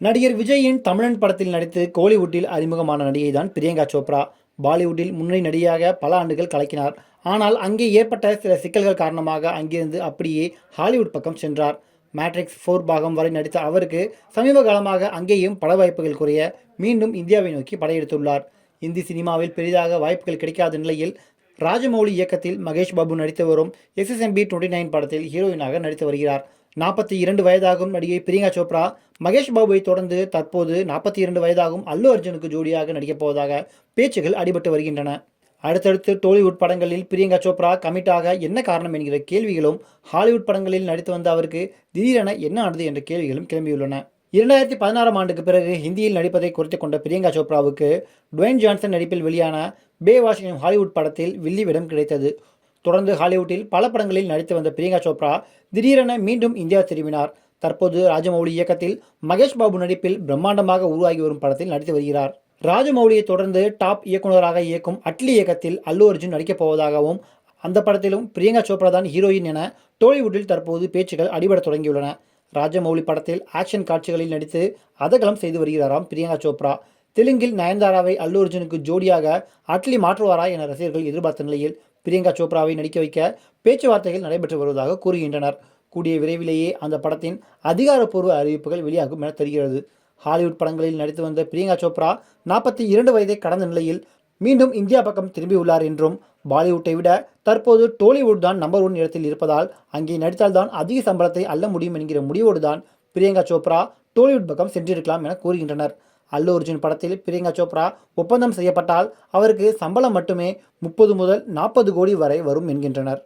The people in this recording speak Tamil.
நடிகர் விஜயின் தமிழன் படத்தில் நடித்து கோலிவுட்டில் அறிமுகமான நடிகை தான் பிரியங்கா சோப்ரா. பாலிவுட்டில் முன்னணி நடிகையாக பல ஆண்டுகள் கலக்கினார். ஆனால் அங்கே ஏற்பட்ட சில சிக்கல்கள் காரணமாக அங்கிருந்து அப்படியே ஹாலிவுட் பக்கம் சென்றார். மேட்ரிக்ஸ் 4 பாகம் வரை நடித்த அவருக்கு சமீப காலமாக அங்கேயும் பட வாய்ப்புகள் குறைய மீண்டும் இந்தியாவை நோக்கி படையெடுத்துள்ளார். இந்தி சினிமாவில் பெரிதாக வாய்ப்புகள் கிடைக்காத நிலையில் ராஜமௌலி இயக்கத்தில் மகேஷ் பாபு நடித்து வரும் SSMB 29 படத்தில் ஹீரோயினாக நடித்து வருகிறார். 42 வயதாகும் நடிகை பிரியங்கா சோப்ரா மகேஷ் பாபுவை தொடர்ந்து தற்போது 42 வயதாகும் அல்லு அர்ஜுனுக்கு ஜோடியாக நடிக்கப் போவதாக பேச்சுகள் அடிபட்டு வருகின்றன. அடுத்தடுத்து டோலிவுட் படங்களில் பிரியங்கா சோப்ரா கமிட்டாக என்ன காரணம் என்கிற கேள்விகளும், ஹாலிவுட் படங்களில் நடித்து வந்த அவருக்கு திடீரென என்ன ஆனது என்ற கேள்விகளும் கிளம்பியுள்ளன. 2016ஆம் ஆண்டுக்கு பிறகு ஹிந்தியில் நடிப்பதை குறைத்துக் கொண்ட பிரியங்கா சோப்ராவுக்கு டுவேன் ஜான்சன் நடிப்பில் வெளியான பேவாஷ் எனும் ஹாலிவுட் படத்தில் வில்லி வேடம் கிடைத்தது. தொடர்ந்து ஹாலிவுட்டில் பல படங்களில் நடித்து வந்த பிரியங்கா சோப்ரா திடீரென மீண்டும் இந்தியா திரும்பினார். தற்போது ராஜமௌலி இயக்கத்தில் மகேஷ் பாபு நடிப்பில் பிரம்மாண்டமாக உருவாகி வரும் படத்தில் நடித்து வருகிறார். ராஜமௌலியை தொடர்ந்து டாப் இயக்குநராக இயக்கும் அட்லி இயக்கத்தில் அல்லு அர்ஜுன் நடிக்கப் போவதாகவும், அந்த படத்திலும் பிரியங்கா சோப்ரா தான் ஹீரோயின் என டோலிவுட்டில் தற்போது பேச்சுகள் அடிபட தொடங்கியுள்ளன. ராஜமௌலி படத்தில் ஆக்ஷன் காட்சிகளில் நடித்து அதகலம் செய்து வருகிறாராம் பிரியங்கா சோப்ரா. தெலுங்கில் நயன்தாராவை அல்லு அர்ஜுனுக்கு ஜோடியாக அட்லி மாற்றுவாரா என ரசிகர்கள் எதிர்பார்த்த நிலையில் பிரியங்கா சோப்ராவை நடிக்க வைக்க பேச்சுவார்த்தைகள் நடைபெற்று வருவதாக கூறுகின்றனர். கூடிய விரைவிலேயே அந்த படத்தின் அதிகாரப்பூர்வ அறிவிப்புகள் வெளியாகும் என தெரிகிறது. ஹாலிவுட் படங்களில் நடித்து வந்த பிரியங்கா சோப்ரா 42 வயதை கடந்த நிலையில் மீண்டும் இந்தியா பக்கம் திரும்பியுள்ளார் என்றும், பாலிவுட்டை விட தற்போது டோலிவுட் தான் நம்பர் 1 இடத்தில் இருப்பதால் அங்கே நடித்தால்தான் அதிக சம்பளத்தை அள்ள முடியும் என்கிற முடிவோடு தான் பிரியங்கா சோப்ரா டோலிவுட் பக்கம் சென்றிருக்கலாம் என கூறுகின்றனர். அல்லு அர்ஜுன் படத்தில் பிரியங்கா சோப்ரா ஒப்பந்தம் செய்யப்பட்டால் அவருக்கு சம்பளம் மட்டுமே 30 முதல் 40 கோடி வரை வரும் என்கின்றனர்.